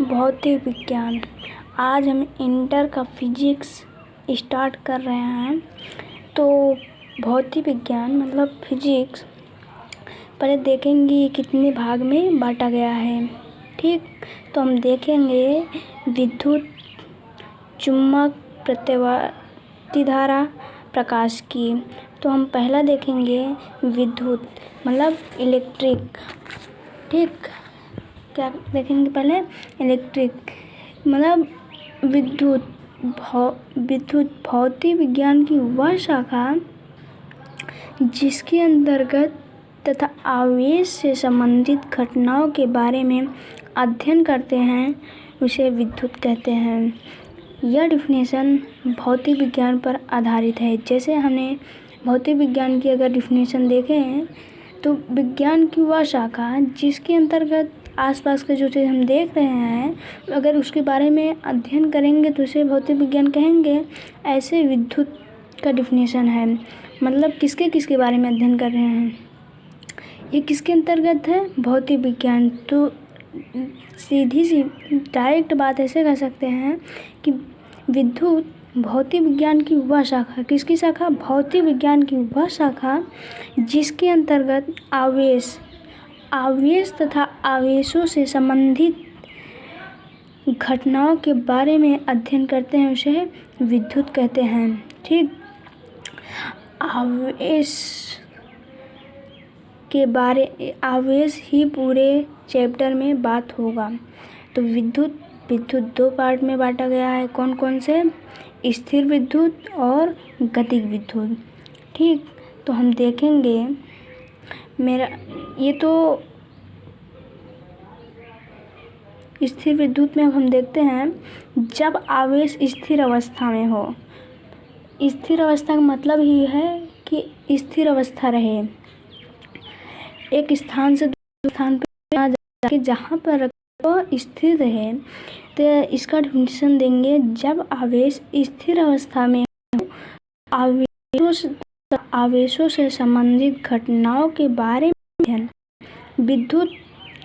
भौतिक विज्ञान। आज हम इंटर का फिजिक्स स्टार्ट कर रहे हैं। तो भौतिक विज्ञान मतलब फिजिक्स पहले देखेंगे कितने भाग में बांटा गया है। ठीक, तो हम देखेंगे विद्युत, चुंबक, प्रतिधारा, प्रकाश की। तो हम पहला देखेंगे विद्युत मतलब इलेक्ट्रिक। ठीक, क्या देखेंगे पहले? इलेक्ट्रिक मतलब विद्युत। भौतिक विज्ञान की वह शाखा जिसके अंतर्गत तथा आवेश से संबंधित घटनाओं के बारे में अध्ययन करते हैं उसे विद्युत कहते हैं। यह डिफिनेशन भौतिक विज्ञान पर आधारित है। जैसे हमने भौतिक विज्ञान की अगर डिफिनेशन देखें तो विज्ञान की वह शाखा जिसके अंतर्गत आसपास के जो चीज़ हम देख रहे हैं अगर उसके बारे में अध्ययन करेंगे तो उसे भौतिक विज्ञान कहेंगे। ऐसे विद्युत का डिफिनेशन है, मतलब किसके किसके बारे में अध्ययन कर रहे हैं, ये किसके अंतर्गत है? भौतिक विज्ञान। तो सीधी सी डायरेक्ट बात ऐसे कर सकते हैं कि विद्युत भौतिक विज्ञान की वह शाखा, किसकी शाखा? भौतिक विज्ञान की वह शाखा जिसके अंतर्गत आवेश तथा आवेशों से संबंधित घटनाओं के बारे में अध्ययन करते हैं उसे विद्युत कहते हैं। ठीक, आवेश ही पूरे चैप्टर में बात होगा। तो विद्युत दो पार्ट में बांटा गया है। कौन कौन से? स्थिर विद्युत और गतिज विद्युत। ठीक, तो हम देखेंगे ये तो स्थिर विद्युत में हम देखते हैं जब आवेश स्थिर अवस्था में हो। स्थिर अवस्था का मतलब ही है कि स्थिर अवस्था रहे, एक स्थान से दूसरे स्थान पर ना जाके जहाँ पर रखो स्थिर रहे। तो इसका डिफिनेशन देंगे जब आवेश स्थिर अवस्था में हो, आवेशों से संबंधित घटनाओं के बारे में विद्युत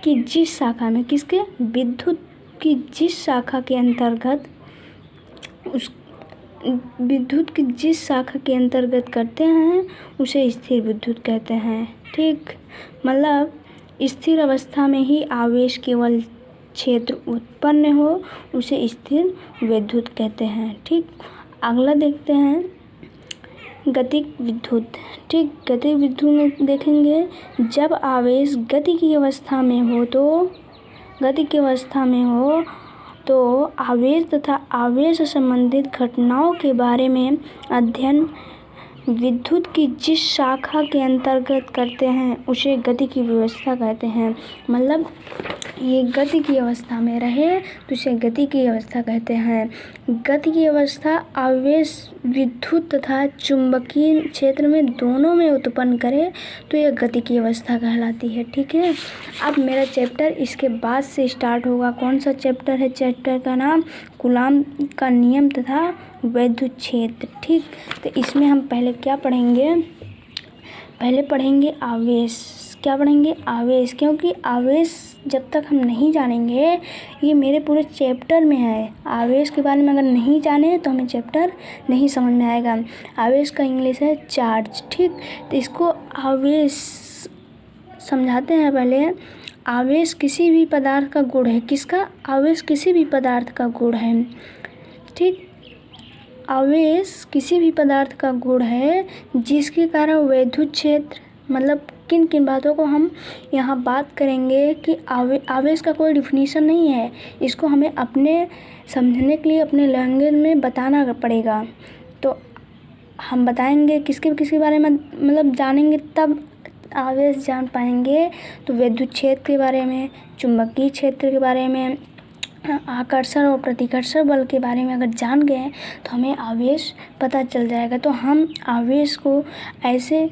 की जिस शाखा में, किसके? विद्युत की जिस शाखा के अंतर्गत विद्युत की जिस शाखा के अंतर्गत करते हैं उसे स्थिर विद्युत कहते हैं। ठीक, मतलब स्थिर अवस्था में ही आवेश केवल क्षेत्र उत्पन्न हो उसे स्थिर विद्युत कहते हैं। ठीक, अगला देखते हैं गतिज विद्युत। ठीक, गतिज विद्युत में देखेंगे जब आवेश गति की अवस्था में हो तो आवेश तथा आवेश से संबंधित घटनाओं के बारे में अध्ययन विद्युत की जिस शाखा के अंतर्गत करते हैं उसे गति की व्यवस्था कहते हैं। मतलब ये गति की अवस्था में रहे तो उसे गति की अवस्था कहते हैं। गति की अवस्था आवेश विद्युत तथा चुंबकीय क्षेत्र में दोनों में उत्पन्न करे तो यह गति की अवस्था कहलाती है। ठीक है, अब मेरा चैप्टर इसके बाद से स्टार्ट होगा। कौन सा चैप्टर है? चैप्टर का नाम कूलॉम का नियम तथा विद्युत क्षेत्र। ठीक, तो इसमें हम पहले क्या पढ़ेंगे? पहले पढ़ेंगे आवेश। क्या पढ़ेंगे? आवेश, क्योंकि आवेश जब तक हम नहीं जानेंगे, ये मेरे पूरे चैप्टर में है। आवेश के बारे में अगर नहीं जाने तो हमें चैप्टर नहीं समझ में आएगा। आवेश का इंग्लिश है चार्ज। ठीक, तो इसको आवेश समझाते हैं। पहले आवेश किसी भी पदार्थ का गुण है। किसका? आवेश किसी भी पदार्थ का गुण है। ठीक, आवेश किसी भी पदार्थ का गुण है जिसके कारण विद्युत क्षेत्र, मतलब किन किन बातों को हम यहाँ बात करेंगे कि आवेश का कोई डिफिनीशन नहीं है। इसको हमें अपने समझने के लिए अपने लैंग्वेज में बताना पड़ेगा। तो हम बताएंगे किसके बारे में, मतलब जानेंगे तब आवेश जान पाएंगे। तो विद्युत क्षेत्र के बारे में, चुंबकीय क्षेत्र के बारे में, आकर्षण और प्रतिकर्षण बल के बारे में अगर जान गए तो हमें आवेश पता चल जाएगा। तो हम आवेश को ऐसे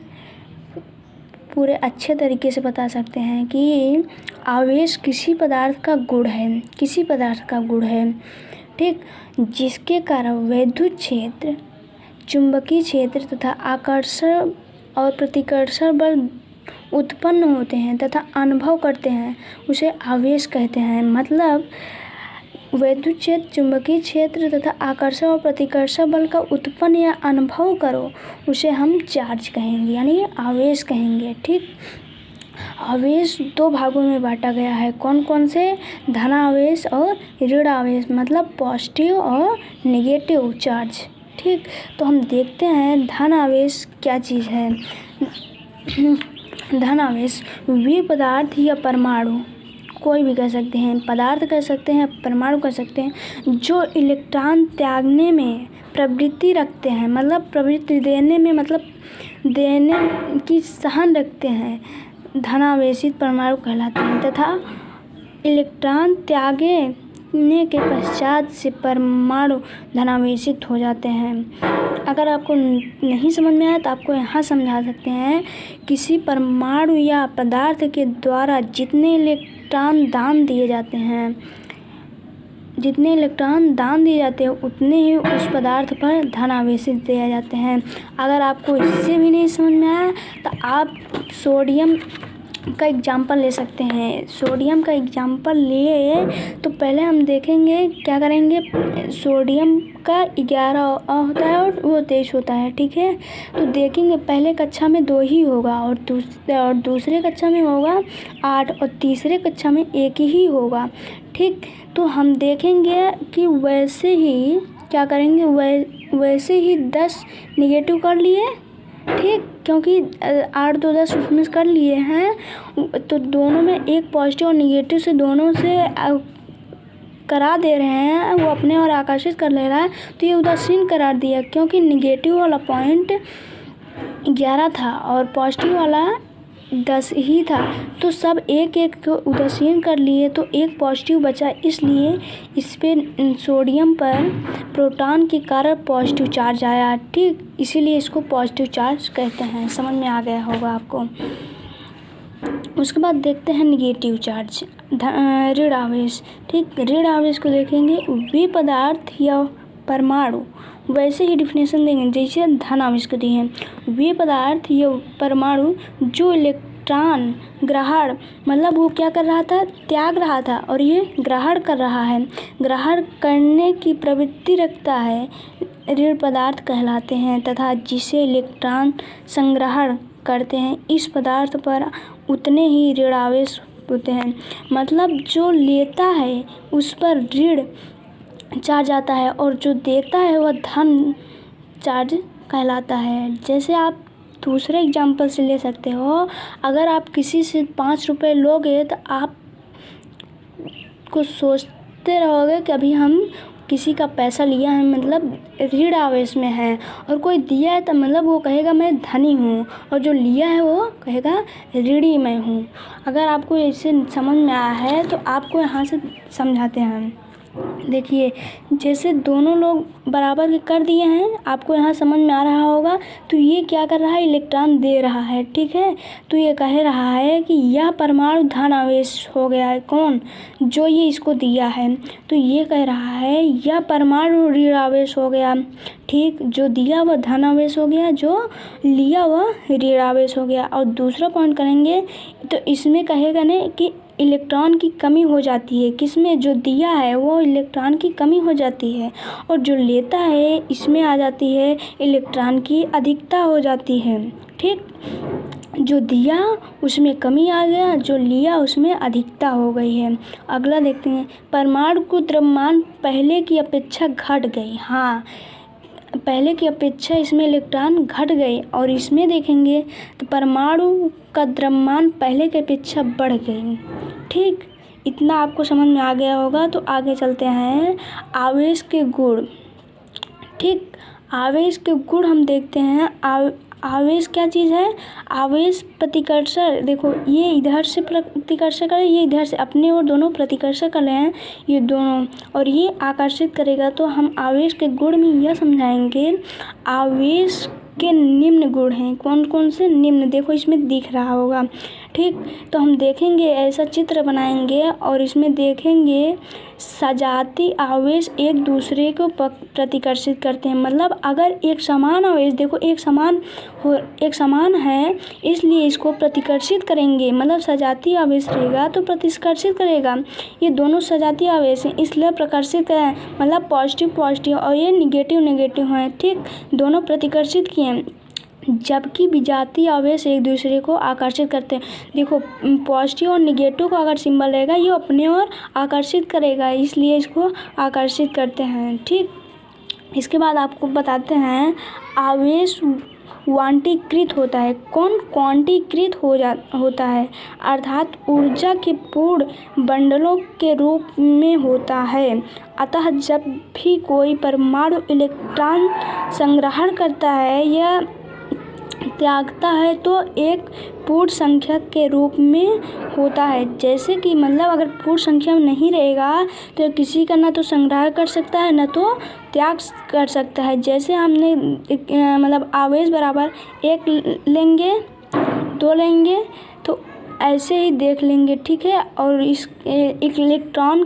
पूरे अच्छे तरीके से बता सकते हैं कि आवेश किसी पदार्थ का गुण है, किसी पदार्थ का गुण है। ठीक, जिसके कारण विद्युत क्षेत्र, चुंबकीय क्षेत्र तथा आकर्षण और प्रतिकर्षण बल उत्पन्न होते हैं तथा अनुभव करते हैं उसे आवेश कहते हैं। मतलब विद्युत क्षेत्र, चुंबकीय क्षेत्र तथा आकर्षण और प्रतिकर्षण बल का उत्पन्न या अनुभव करो, उसे हम चार्ज कहेंगे, यानी आवेश कहेंगे। ठीक, आवेश दो भागों में बांटा गया है। कौन कौन से? धन आवेश और ऋण आवेश, मतलब पॉजिटिव और नेगेटिव चार्ज। ठीक, तो हम देखते हैं धन आवेश क्या चीज़ है। धन आवेश वे पदार्थ या परमाणु, कोई भी कह सकते हैं, पदार्थ कह सकते हैं, परमाणु कह सकते हैं, जो इलेक्ट्रॉन त्यागने में प्रवृत्ति रखते हैं, मतलब प्रवृत्ति देने में, मतलब देने की सहन रखते हैं, धनावेशित परमाणु कहलाते हैं। तथा इलेक्ट्रॉन त्यागने के पश्चात से परमाणु धनावेशित हो जाते हैं। अगर आपको नहीं समझ में आया तो आपको यहाँ समझा सकते हैं। किसी परमाणु या पदार्थ के द्वारा जितने इलेक्ट्रॉन दान दिए जाते हैं, उतने ही उस पदार्थ पर धन आवेशित दिए जाते हैं। अगर आपको इससे भी नहीं समझ में आया तो आप सोडियम का एग्जाम्पल ले सकते हैं। सोडियम का एग्जाम्पल लिए तो पहले हम देखेंगे, क्या करेंगे, सोडियम का 11 होता है और वो 23 होता है। ठीक है, तो देखेंगे पहले कक्षा में 2 ही होगा और दूसरे कक्षा में होगा 8 और तीसरे कक्षा में 1 ही होगा। ठीक, तो हम देखेंगे कि वैसे ही क्या करेंगे, वैसे ही 10 निगेटिव कर लिए। ठीक, क्योंकि 8 2 10 उसमें कर लिए हैं, तो दोनों में एक पॉजिटिव और निगेटिव से दोनों से करा दे रहे हैं, वो अपने और आकर्षित कर ले रहा है, तो ये उदासीन करार दिया, क्योंकि निगेटिव वाला पॉइंट 11 था और पॉजिटिव वाला 10 ही था, तो सब एक एक को उदासीन कर लिए, तो एक पॉजिटिव बचा, इसलिए इस पे सोडियम पर प्रोटॉन के कारण पॉजिटिव चार्ज आया। ठीक, इसीलिए इसको पॉजिटिव चार्ज कहते हैं। समझ में आ गया होगा आपको। उसके बाद देखते हैं निगेटिव चार्ज, ऋण आवेश। ठीक, ऋण आवेश को देखेंगे, वे पदार्थ या परमाणु, वैसे ही डिफिनेशन देंगे जैसे धन आवेश को दिए हैं। वे पदार्थ या परमाणु जो इलेक्ट्रॉन ग्रहण, मतलब वो क्या कर रहा था, त्याग रहा था, और ये ग्रहण कर रहा है, ग्रहण करने की प्रवृत्ति रखता है, ऋण पदार्थ कहलाते हैं। तथा जिसे इलेक्ट्रॉन संग्रहण करते हैं, इस पदार्थ पर उतने ही ऋण आवेश होते हैं। मतलब जो लेता है उस पर ऋण चार्ज आता है और जो देता है वह धन चार्ज कहलाता है। जैसे आप दूसरे एग्जांपल से ले सकते हो, अगर आप किसी से 5 रुपये लोगे तो आप को सोचते रहोगे कि अभी हम किसी का पैसा लिया है, मतलब ऋण आवेश में है, और कोई दिया है तो मतलब वो कहेगा मैं धनी हूँ, और जो लिया है वो कहेगा ऋणी मैं हूँ। अगर आपको इससे समझ में आया है तो आपको यहाँ से समझाते हैं। देखिए, जैसे दोनों लोग बराबर के कर दिए हैं, आपको यहाँ समझ में आ रहा होगा। तो ये क्या कर रहा है, इलेक्ट्रॉन दे रहा है। ठीक है, तो ये कह रहा है कि यह परमाणु धन आवेश हो गया है। कौन? जो ये इसको दिया है। तो ये कह रहा है यह परमाणु ऋण आवेश हो गया। ठीक, जो दिया वह धन आवेश हो गया, जो लिया वह ऋण आवेश हो गया। और दूसरा पॉइंट करेंगे तो इसमें कहेगा ना कि इलेक्ट्रॉन की कमी हो जाती है। किसमें? जो दिया है वो इलेक्ट्रॉन की कमी हो जाती है, और जो लेता है इसमें आ जाती है इलेक्ट्रॉन की अधिकता हो जाती है। ठीक, जो दिया उसमें कमी आ गया, जो लिया उसमें अधिकता हो गई है। अगला देखते हैं, परमाणु को द्रव्यमान पहले की अपेक्षा घट गई। हाँ, पहले की अपेक्षा इसमें इलेक्ट्रॉन घट गए, और इसमें देखेंगे तो परमाणु का द्रव्यमान पहले की अपेक्षा बढ़ गई। ठीक, इतना आपको समझ में आ गया होगा। तो आगे चलते हैं, आवेश के गुण। ठीक, आवेश के गुण हम देखते हैं। आवेश क्या चीज़ है? आवेश प्रतिकर्षण। देखो, ये इधर से प्रतिकर्षण करे, ये इधर से, अपने और दोनों प्रतिकर्षण कर रहे हैं ये दोनों, और ये आकर्षित करेगा। तो हम आवेश के गुण में यह समझाएंगे, आवेश के निम्न गुण हैं। कौन कौन से? निम्न, देखो इसमें दिख रहा होगा, ठीक। तो हम देखेंगे, ऐसा चित्र बनाएंगे और इसमें देखेंगे सजाती आवेश एक दूसरे को प्रतिकर्षित करते हैं। मतलब अगर एक समान आवेश, देखो एक समान है इसलिए इसको प्रतिकर्षित करेंगे, मतलब सजाती आवेश रहेगा तो प्रतिकर्षित करेगा। ये दोनों सजाती आवेश हैं इसलिए प्रकर्षित करें, मतलब पॉजिटिव पॉजिटिव और ये निगेटिव नेगेटिव हैं। ठीक, दोनों प्रतिकर्षित किए, जबकि विजातीय आवेश एक दूसरे को आकर्षित करते हैं। देखो पॉजिटिव और निगेटिव का अगर सिंबल रहेगा ये अपने ओर आकर्षित करेगा, इसलिए इसको आकर्षित करते हैं। ठीक, इसके बाद आपको बताते हैं आवेश क्वांटीकृत होता है। कौन क्वांटीकृत होता है, अर्थात ऊर्जा के पूर्ण बंडलों के रूप में होता है। अतः जब भी कोई परमाणु इलेक्ट्रॉन संग्रहण करता है या त्यागता है तो एक पूर्ण संख्या के रूप में होता है। जैसे कि मतलब अगर पूर्ण संख्या में नहीं रहेगा तो किसी का ना तो संग्रह कर सकता है ना तो त्याग कर सकता है। जैसे हमने मतलब आवेश बराबर 1 लेंगे 2 लेंगे तो ऐसे ही देख लेंगे। ठीक है, और इस इलेक्ट्रॉन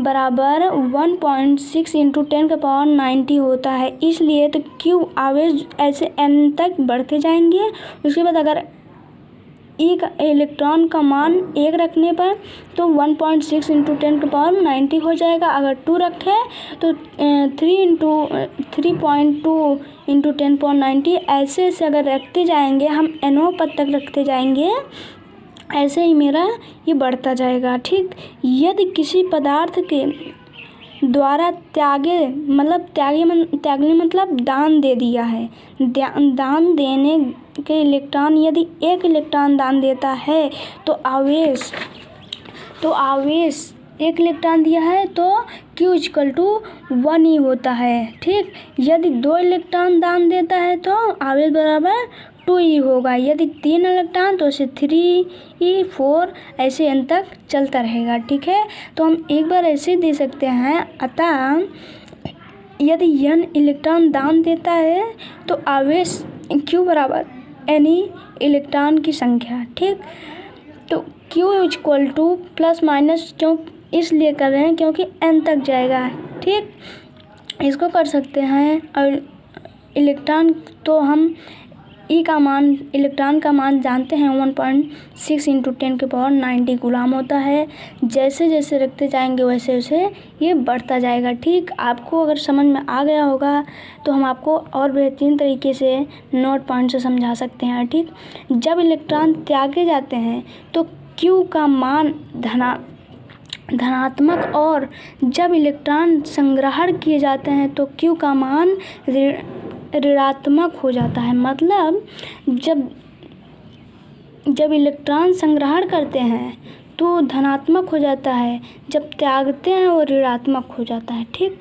बराबर 1.6 × 10⁻90 होता है। इसलिए तो क्यू आवेश ऐसे n तक बढ़ते जाएंगे। उसके बाद अगर एक इलेक्ट्रॉन का मान 1 रखने पर तो 1.6 × 10⁻90 हो जाएगा। अगर 2 रखें तो 3.2 × 10⁻90 ऐसे अगर रखते जाएंगे, हम nवां पद तक रखते जाएंगे, ऐसे ही मेरा ये बढ़ता जाएगा। ठीक, यदि किसी पदार्थ के द्वारा त्यागने मतलब दान दे दिया है, दान देने के इलेक्ट्रॉन यदि 1 इलेक्ट्रॉन दान देता है तो आवेश 1 इलेक्ट्रॉन दिया है तो Q = 1 ही होता है। ठीक, यदि 2 इलेक्ट्रॉन दान देता है तो आवेश बराबर 2 ही होगा। यदि 3 इलेक्ट्रॉन तो उसे 3 4 ऐसे n तक चलता रहेगा। ठीक है, तो हम एक बार ऐसे दे सकते हैं। अतः यदि n इलेक्ट्रॉन दान देता है तो आवेश Q बराबर n इलेक्ट्रॉन की संख्या। ठीक, तो Q = प्लस माइनस क्यों इसलिए कर रहे हैं क्योंकि n तक जाएगा। ठीक, इसको कर सकते हैं। और इलेक्ट्रॉन तो हम इलेक्ट्रॉन का मान जानते हैं 1.6 × 10⁻90 गुलाम होता है। जैसे जैसे रखते जाएंगे वैसे वैसे ये बढ़ता जाएगा। ठीक, आपको अगर समझ में आ गया होगा तो हम आपको और बेहतरीन तरीके से नोट पॉइंट से समझा सकते हैं। ठीक, जब इलेक्ट्रॉन त्यागे जाते हैं तो Q का मान धनात्मक और जब इलेक्ट्रॉन संग्रहण किए जाते हैं तो Q का मान ऋणात्मक हो जाता है। मतलब जब इलेक्ट्रॉन संग्रहण करते हैं तो धनात्मक हो जाता है, जब त्यागते हैं वो ऋणात्मक हो जाता है। ठीक,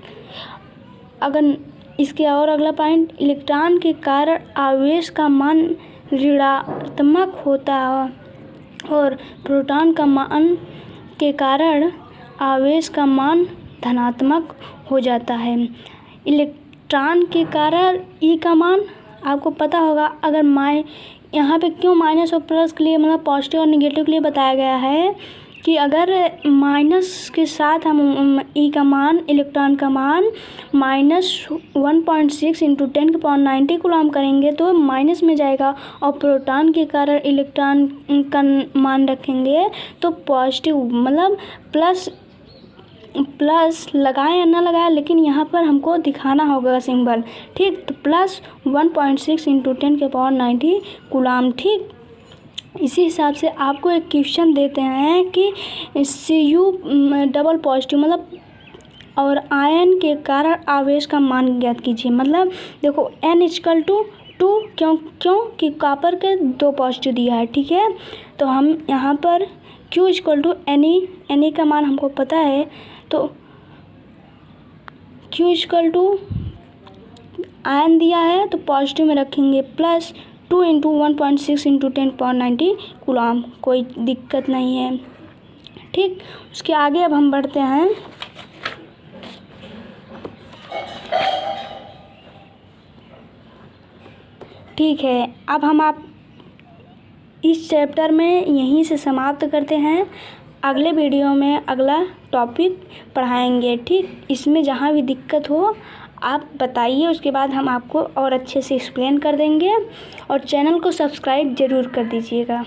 अगर इसके और अगला पॉइंट, इलेक्ट्रॉन के कारण आवेश का मान ऋणात्मक होता है और प्रोटॉन का मान के कारण आवेश का मान धनात्मक हो जाता है। इलेक्ट्रॉन के कारण E का मान आपको पता होगा। अगर यहाँ पे क्यों माइनस और प्लस के लिए मतलब पॉजिटिव और निगेटिव के लिए बताया गया है कि अगर माइनस के साथ हम E का मान, इलेक्ट्रॉन का मान -1.6 × 10⁻90 गुलाम करेंगे तो माइनस में जाएगा, और प्रोटॉन के कारण इलेक्ट्रॉन का मान रखेंगे तो पॉजिटिव मतलब प्लस लगाए या ना लगाए, लेकिन यहाँ पर हमको दिखाना होगा सिंबल। ठीक, तो +1.6 × 10⁻90 गुलाम। ठीक, इसी हिसाब से आपको एक क्वेश्चन देते हैं कि Cu डबल पॉजिटिव मतलब और आयन के कारण आवेश का मान ज्ञात कीजिए। मतलब देखो n = 2 क्योंकि कॉपर के 2 पॉजिटिव दिया है। ठीक है, तो हम यहाँ पर Q = Ne का मान हमको पता है तो Q = आयन दिया है तो पॉजिटिव में रखेंगे +2 × 1.6 × 10⁻90 गुलाम, कोई दिक्कत नहीं है। ठीक, उसके आगे अब हम बढ़ते हैं। ठीक है, अब हम आप इस चैप्टर में यहीं से समाप्त करते हैं। अगले वीडियो में अगला टॉपिक पढ़ाएंगे। ठीक, इसमें जहाँ भी दिक्कत हो आप बताइए, उसके बाद हम आपको और अच्छे से एक्सप्लेन कर देंगे। और चैनल को सब्सक्राइब ज़रूर कर दीजिएगा।